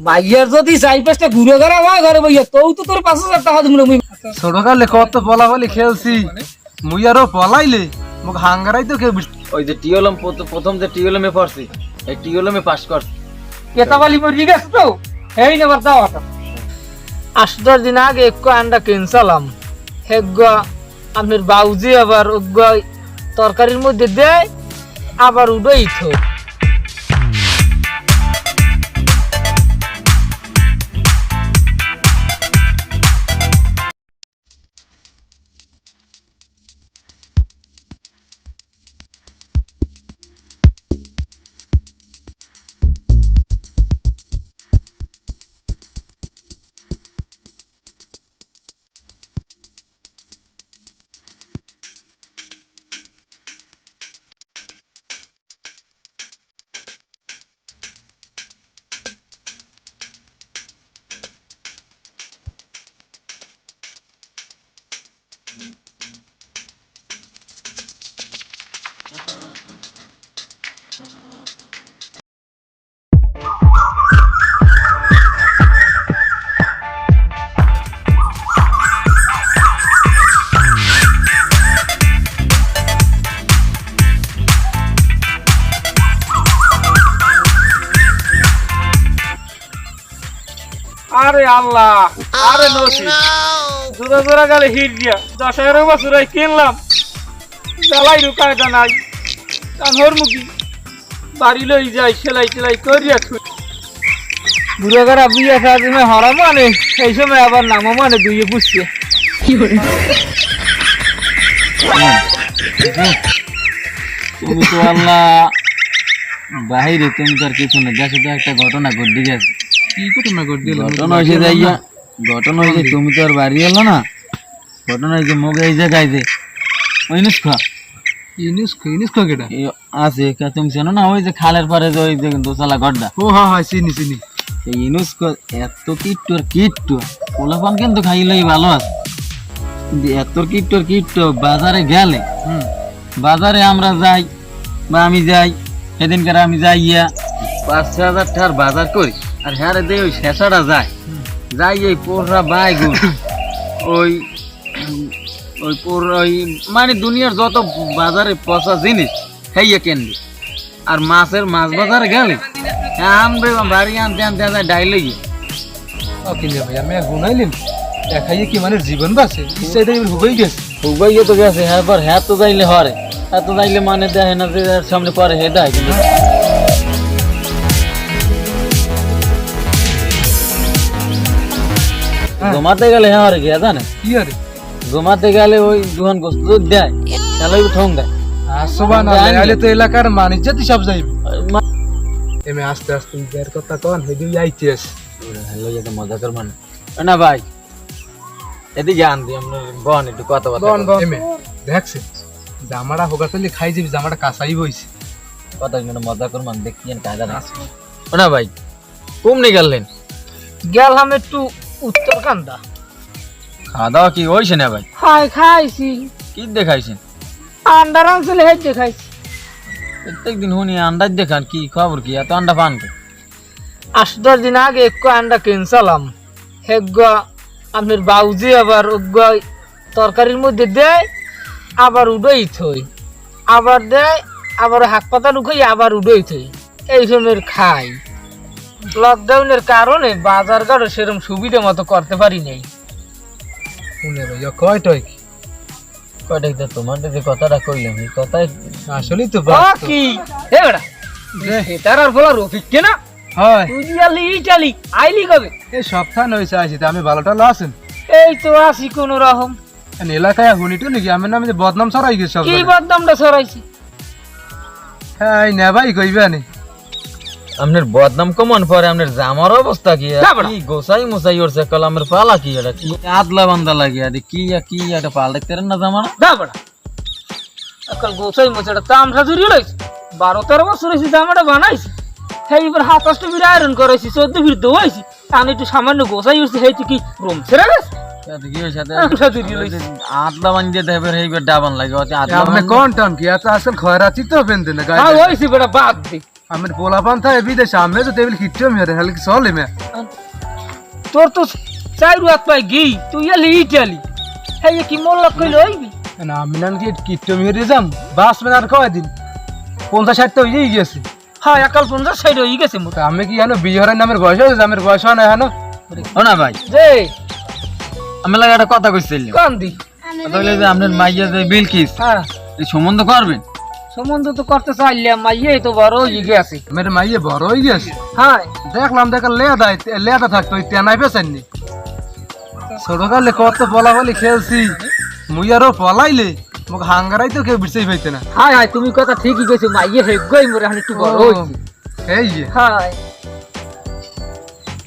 মাইয়ার যদি চাই পাঁচটা ঘুরে ঘরে হয় ঘরে বইয়া তো তোর 5,000 টাকা দিব মুই ছোট কালে কত পলাপলি খেলছি মুই আরো পলাইলে মোক হাঙ্গারাই তো কেউ ওই যে টিওলম প্রথম যে টিওলমে পড়ছি এই টিওলমে পাস করছি কেতাবালি মরি গেছ তো এই নেবার দাও আটা 8-10 দিন আগে এক আন্ডা কিনছিলাম হেগা আপনার বাউজি আবার তরকারির মধ্যে দেয় আবার উড়াই তো আরে আল্লাহ আরে নসি জোরা জোরা গেলে হিট দিয়া 10,000 বছর কিনলাম জ্বালাই রুকায় নাই কানহর মুখি বাড়ি লই যাই সেলাই টেলাই করিয়া থুই বুড়া গারা বিয়া সাজনে হরা মানে এই সময় আবার নামও মানে দুইয়ে বুঝছে কি করে তুমি তো আল্লাহ বাহিরে তুমি তো আর কিছু না দেশে তো একটা ঘটনা ঘটে গেছে কি ঘটনা ঘটে ঘটনা হয়েছে যাইয়া ঘটনা হয়েছে তুমি তো আর বাড়ি এলো না ঘটনা হয়েছে মোগে এই জায়গায় যে ইনুস্কা ইউনিস্কো কেটা আছে তুমি চেনো না ওই যে খালের পরে যে ওই যে দোতলা গড্ডা ও হ্যাঁ হ্যাঁ চিনি চিনি এই ইনুস্কো এত কিট্টু পোলাপান কিন্তু খাইলেই ভালো আছে কিন্তু এত কিট্টু বাজারে গেলে বাজারে আমরা যাই বা আমি যাই সেদিনকার আমি যাইয়া 5,000 টাকার বাজার করি আর হ্যাঁ রে ওই শেষাটা যায় যাই ওই পোড়া বাইগুন ওই ওই ওই মানে দুনিয়ার যত বাজারে পচা জিনিস হেইয়া কেনবে আর মাছ বাজারে গেলে আনবে বাড়ি আনতে আনতে যায় ডাইলে গিয়ে কিনলে ভাই আমি গুনাইলেন দেখাইয়ে কি মানে জীবন বাঁচে ইচ্ছাটা হুবাই গেছে হুবাই তো গেছে হ্যাঁ পর হ্যাঁ তো যাইলে হরে এত যাইলে মানে দেখে না যে সামনে পরে হে দেয় কিন্তু ঘুমাতে গেলে হ্যাঁ হরে গিয়া জানে কি আরে ঘুমাতে গেলে ওই দুহান গোস্ত দেয় তাহলে ওই ঠং দেয় আসবা না আইলে তো এলাকার মানিজ্জাতি সব যাইবে এমে আস্তে আস্তে বের কথা কোন হেদি আইতেছ হ্যালো এটা মজা কর মানে না ভাই এদিকে আন দি আমরা বন একটু কথা বলতে এমে দেখছ জামাটা হোগাতলি খাই যাবি জামাটা কাঁচাই বইছে কথা কিন্তু মজা কর মান দেখিয়েন কায়দা না না ভাই কমনে গেলেন গেলাম একটু উত্তরকান্দা খাওয়া দাওয়া কি হইছে না ভাই খাইছি কি দেখাইছেন আন্ডার আনছিল হেড দেখাইছি প্রত্যেকদিন হুনি আন্ডাজ দেখান কি খবর কি এত আন্ডা পান কে 8-10 দিন আগে এক আন্ডা কিনছিলাম হেগা আপনার বাউজি আবার তরকারির মধ্যে দেয় আবার উড়াই থই আবার দেয় আবার হাত পাতা ঢুকাই আবার উড়াই থই এই সময়ের খাই লকডাউনের কারণে বাজার ঘাটও সেরকম সুবিধা মতো করতে পারি নাই শুনে ভাইয়া কয়টাই কয়টাই তো তোমার যে কথাটা কইলাম এই কথাই আসলেই তো কি হে বেটা তার আর বলা রফিক কে না হয় তুই আলি ইটালি আইলি কবে এই সপ্তাহ নইছে আইছি তা আমি ভালোটা লাসেন এই তো আসি কোন রকম এলাকায় হুনিটো নাকি আমার নামে যে বদনাম ছড়াই গেছে সব কি বদনামটা ছড়াইছি হ্যাঁ এই নেবাই কইবে নি আমনের বদনাম কমন পরে আমনের জামার অবস্থা কি কি গোসাই মুসাই ওরছে কলামের পালা কি এটা কি আদলা বান্দা লাগিয়া দি কি এটা পাল দেখতে না জামা দা বড়া আকাল গোসাই মুসাটা তামসা জুরি লইছে 12-13 বছর হইছে জামাটা বানাইছি হেই এবার হাত কষ্ট বিরা আয়রন করাইছি 14 ফিট দোয়াইছি আমি একটু সামান্য গোসাই হইছে হেই কি রুম ছেড়ে গেছে কি হইছে তামসা জুরি লইছে আদলা বান্দে দেবে হেই ডাবান লাগে আদলা আপনি কোন টান কি এত আসল খয়রাতি তো বেন্দে না গায় হ্যাঁ হইছে বড়া বাদ দে আমি পোলাপান থাকে বিদেশে আমি তো টেবিল কিচ্ছু মেরে হেলে কি চলে মে তোর তো চাই রাত পাই গি তুই এলি ইটালি হ্যাঁ কি মোল্লা কইল হইবি না আমি না কি কিট্টো মেরে যাম বাস মানে আর কয়দিন 50-60 তো হয়েই গেছে। হ্যাঁ একাল 50-60 হয়ে গেছে মোটা তা আমি কি জানো বিহারের নামের বয়স হয়েছে আমের বয়স হয় না জানো ও না ভাই যে আমি লাগে একটা কথা কইছিলাম কান দি কথা হইলো যে আপনার মাইয়া যে বিলকিস হ্যাঁ এই সম্বন্ধ করবেন সম্বন্ধ তো করতে চাইলাম মাইয়ে তো বড় হয়ে গেছে আমার মাইয়ে বড় হয়ে গেছে। হ্যাঁ দেখলাম লেদা থাকতো ওই তেনাই পেছেননি ছোটকালে কত বলা বলি খেলছি মুই আরো পলাইলে মোক হাঙ্গারাই তো কেউ বিরছেই পাইতে না। হাই হাই তুমি কথা ঠিকই কইছো মাইয়ে হেগই মোরে হানি একটু বড় হইছে এই যে হাই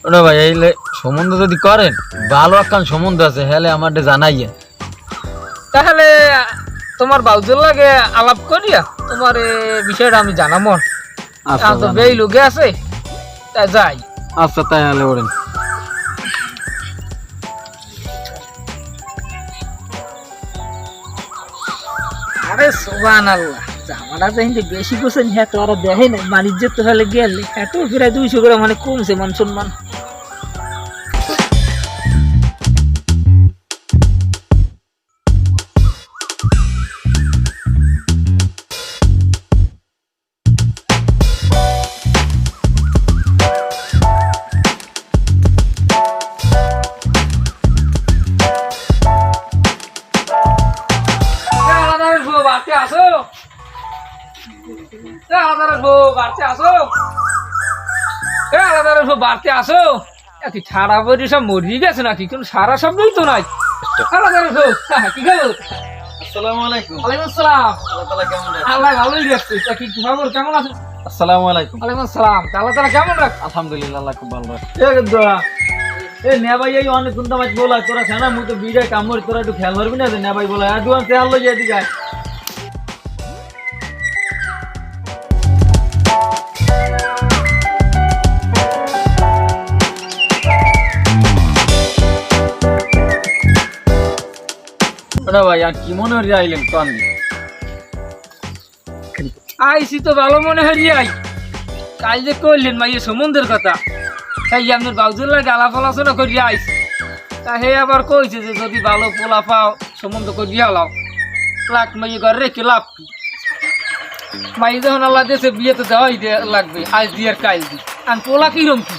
ওটা ভাই এই সম্বন্ধ যদি করেন ভালো একখান সম্বন্ধ আছে হেলে আমাদের জানাইয়ে তাহলে তোমার বাউজুর লাগে আলাপ করিয়া তোমার বিষয়টা আমি জানাবো আচ্ছা তো বেই লোকে আছে তা যাই আচ্ছা তাই হলে ওরেন আরে সুবহানাল্লাহ জামাটা তো হিন্দে বেশি গোছেন হ্যাঁ তো আর দেখে না বাণিজ্য তো হলে গেলে এত প্রায় 200 করে মানে কমছে মান সম্মান বাড়তে আসো কি ছাড়া বলি সব মরিয়ে গেছে নাকি কোন সারা শব্দই তো নাই কি খবর আসসালামু আলাইকুম ওয়ালাইকুম আসসালাম আল্লাহ তাআলা কেমন রাখেন আল্লাহ ভালোই রাখছে তা কি খবর কেমন আছো আসসালামু আলাইকুম ওয়ালাইকুম আসসালাম আল্লাহ তাআলা কেমন রাখ আলহামদুলিল্লাহ আল্লাহ খুব ভালো রাখে এ নে ভাই এই অনেক কোনটা মাছ বলা তোরা খানা মুই তো বিড়ে কামড় তোরা একটু খেয়াল করবি না নে ভাই বলা দুয়ান তে আল্লাহ যাই দিগা ওটা ভাই আর কি মনে হয়ে আইলেন কোন আইসি তো ভালো মনে হয় আই কাল যে কইলেন মাইয়ে সমুদ্রের কথা তাই আপনার বাউজুর লাগে আলাপ আলোচনা করি আইস তা হে আবার কইছে যে যদি ভালো পোলা পাও সম্বন্ধ করিয়া লাও লাখ মাইয়ে ঘরে রেখে লাভ কি মাই যখন আল্লাহ দেশে বিয়ে তো দেওয়াই লাগবে আজ দিয়ে আর কাল দি আর পোলা কিরম কি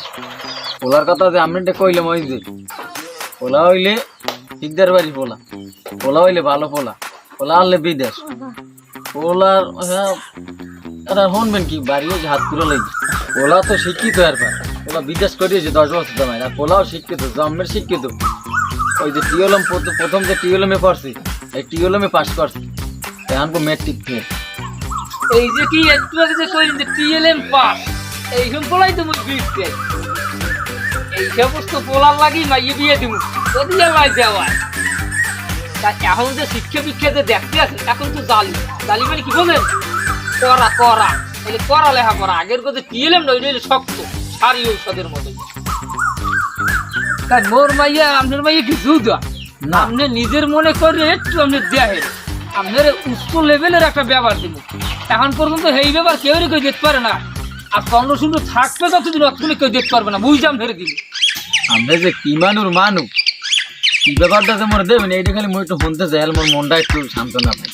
পোলার কথা যে আমি কইলাম ওই যে পোলা হইলে শিকদার বাড়ি পোলা পোলা হইলে ভালো পোলা পোলা হলে বিদেশ পোলার এটা শুনবেন কি বাড়ি হয়েছে হাত তুলে লেগে পোলা তো শিক্ষিত আর পায় পোলা বিদেশ করিয়েছে 10 বছর জমায় আর পোলাও শিক্ষিত জন্মের শিক্ষিত ওই যে টিওলম প্রথম যে টিওলমে পড়ছি এই টিওলমে পাস করছি এখন মেট্রিক ফেল এই যে কি একটু আগে যে কইলেন যে টিএলএম পাস এই সব পোলাই তো মুই বিয়ে এই সমস্ত পোলার লাগি মাইয়ে বিয়ে দিব যদি আল্লাহ দেওয়া তা এখন যে শিক্ষা বিক্ষাতে দেখতে আছে এখন তো জালি জালি মানে কি বলেন করা করা এই করা লেখা করা আগের কথা টিএলএম নয় এটা শক্ত সারি ঔষধের মতো তাই মোর মাইয়া আপনার মাইয়া কি জুদা না আপনি নিজের মনে করে একটু আপনি দেখেন আপনার উচ্চ লেভেলের একটা ব্যবহার দিব এখন পর্যন্ত এই ব্যাপার কেউ কেউ দেখতে পারে না আর 15 থাকবে যতদিন অতক্ষণে কেউ দেখতে পারবে না বুঝলাম ধরে দিবি আমরা যে কি মানুষ কি ব্যাপারটা যে মনে দেবেন এইটা খালি মই একটু শুনতে চাই মোর মনটা একটু শান্ত না পাই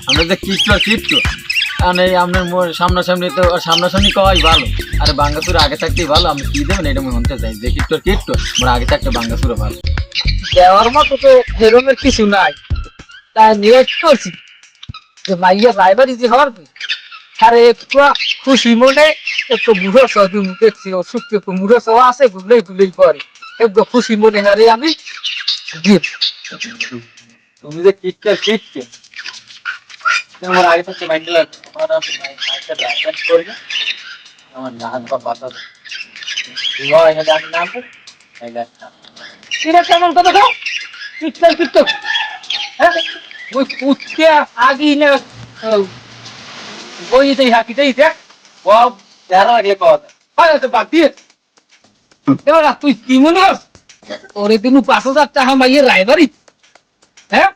আমরা যে কিচ্ছু কারণ এই আপনার মোর সামনাসামনি তো সামনাসামনি কওয়াই ভালো আরে বাঙ্গাসুর আগে থাকতেই ভালো আমি কি দেবেন এটা মই শুনতে চাই যে কিচ্ছু মোর আগে থাকতে বাঙ্গাসুরে ভালো দেওয়ার মতো তো ফেরমের কিছু নাই তাই নিয়োগ করছি যে মাইয়া রায়বাড়ি যে হওয়ার আরে একটু খুশি মনে একটু বুড়ো সবই দেখছি অসুখ একটু বুড়ো সব আছে গুলেই পরে একটু খুশি মনে হারে আমি দিব তুমি যে কিচ্ছু আমার আগে থাকতে মাইন্ড লাগছে আমার নাম বা পাতা নাম কিরে কেমন কথা খাও কিটকার হ্যাঁ ওই পুতকে আগি না বইতেই হাকিতেই দেখ বাপ যারা আগে কথা আরে তো বাদ দিয়ে এবার তুই কি মনে কর ওরে দিনু 5,000 টাকা মাইয়ের রায়বাড়ি হ্যাঁ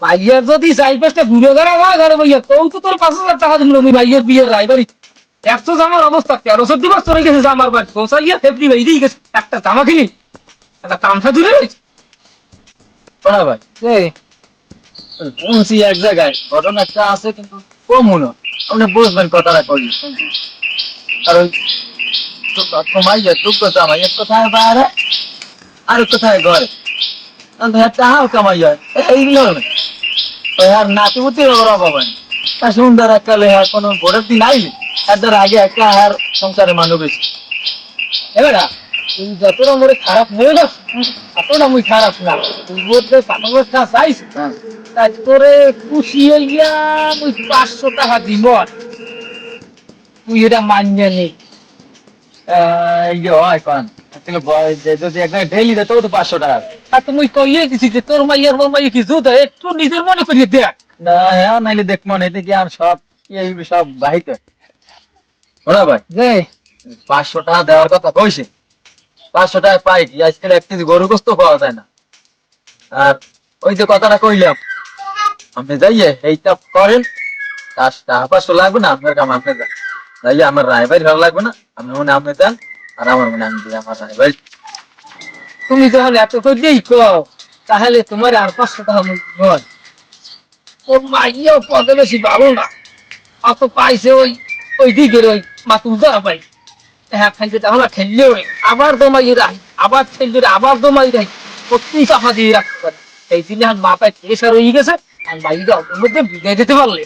মাইয়ের যদি 4-5টা ঘুরে গেলা হয় ঘরে ভাইয়া তো তোর 5,000 টাকা দিল আমি মাইয়ের বিয়ের রায়বাড়ি একশো জামার অবস্থা 13 বছর হয়ে গেছে জামার বাড়ি পৌঁছাইয়া ফেব্রি ভাই দিয়ে গেছে একটা জামা কিনি একটা তামসা দূরে শোনা ভাই পৌঁছি এক জায়গায় ঘটনা একটা আছে কিন্তু কম হলো আপনি বুঝবেন কথাটা করি আর ওই তোমার টুক জামাই এক কোথায় বাইরে আর এক কোথায় ঘরে টাকাও কামাই হয় এইগুলো হবে আর নাতিমতি ওরা পাবেন তা সুন্দর একটা লেহার কোনো ভোটের দিন আইলি এর আগে একটা আর সংসারে মানুষ বেশি এবার তুই যতটা মোড়ে খারাপ হয়ে যাস এতটা মুই খারাপ না তুই বলতে পাঠাবস্থা চাইছ তাই তোরে খুশি হইয়া মুই 500 টাকা দিব তুই এটা মানিয়ে নে এই যে হয় পান যদি একদম ডেইলি দিত তো 500 টাকা আর তুমি কইয়ে দিছি যে তোর মাইয়ার মোর মাইয়া কি জুত একটু নিজের মনে করিয়ে দেখ না হ্যাঁ নাইলে দেখ মনে এতে কি আর সব এই সব বাহিত ওরা ভাই যে 500 টাকা দেওয়ার কথা কইছে 500 টাকা পাই কি আজকাল এক কেজি গরু গোস্ত পাওয়া যায় না আর ওই যে কথাটা কইলাম আপনি যাইয়ে এইটা করেন টাকা 500 লাগবে না আপনার কাম আপনি যান যাইয়ে আমার রায়বাড়ি ভালো লাগবে না আপনি মনে আপনি যান আর আমার মনে আমি দিই আমার রায়বাড়ি তুমি যখন এত কইলেই কও তাহলে তোমার আর 500 টাকা বল তোর মাইয়াও পদে বেশি ভালো না অত পাইছে ওই দিকের ওই মাতুল দা পাই হ্যাঁ খাইতে তাহলে খেললে আবার দমাই রাখ আবার খেললে আবার দমাই রাখ প্রতি টাকা দিয়ে রাখতে পারে এই জন্য আর মাথায় প্রেশার হয়ে গেছে আর মাইয়া ওর মধ্যে বিদায় দিতে পারলে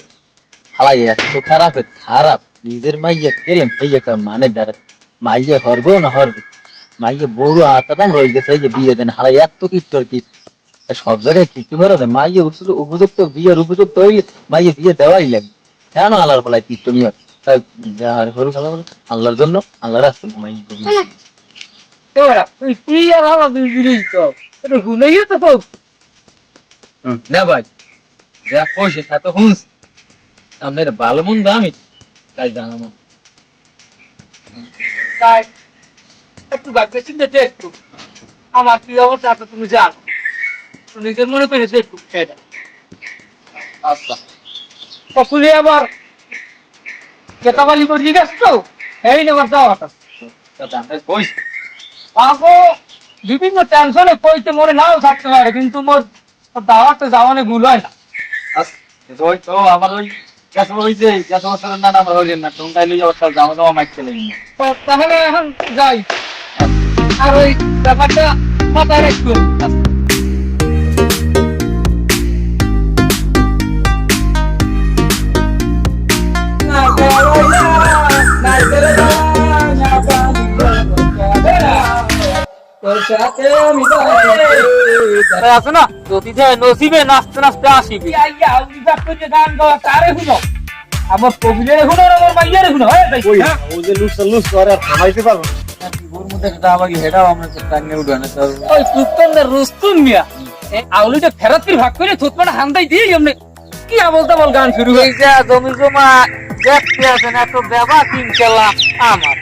হালাই এত খারাপ খারাপ নিজের মাইয়া কেরেম এই একটা মানে দাঁড়া মাইয়া হরবো না হরবে মাইয়া বড় আতাদাম রয়ে গেছে এই যে বিয়ে দেন হালাই এত কিট্টর কি সব জায়গায় কি ভরে দেয় মাইয়া উপযুক্ত বিয়ের উপযুক্ত হইলে মাইয়া বিয়ে দেওয়াই লাগবে কেন আল্লাহর ফলায় কিট্ট নিয়ে হরু খেলা আল্লাহর জন্য আল্লাহ রাস্তা মাইয়া এবার তুই কি আর আমার বিজলি তো এটা গুনেই তো হোক না ভাই যা কইছে তা তো হুঁস আপনার ভালো মন্দ আমি তাই জানাবো তাই একটু ভাবতে চিন্তা একটু আমার কি অবস্থা তো তুমি জানো তুমি নিজের মনে করে একটু খেয়ে দাও আচ্ছা সকলে আবার কেতাবালি করে গেছ তো এই নেবার যাওয়াটা কইছে আগো বিভিন্ন টেনশনে কইতে মরে নাও থাকতে পারে কিন্তু মোর দাওয়াতে যাওয়ানে ভুল হয় না ওই তো আমার ওই গ্যাস ওই যে গ্যাস ওষুধের নাম আমার হইলেন না তুমি তাইলে যাওয়ার সাথে যাওয়া যাওয়া মাইক চলে তো তাহলে এখন যাই আর ওই ব্যাপারটা মাথায় রাখবো আছে না যদি নসিবে নাচতে নাচতে আসিবি গান গাওয়া তারে শুনো আমার কবিলের শুনো আর আমার মাইয়ার শুনো ওই যে লুস করে থামাইতে পারবো ওর মধ্যে একটা আমাকে হেডাও আমরা টাঙ্গে উঠবে না তো ওই তুত্তনের রুস্তুম মিয়া এই আউলিটা ফেরত করে ভাগ করে থুতমাটা হান্দাই দিয়ে এমনি কি আমল তামল গান শুরু হয়ে জমি জমা দেখতে আছেন এত ব্যবহার তিন কেলা আমার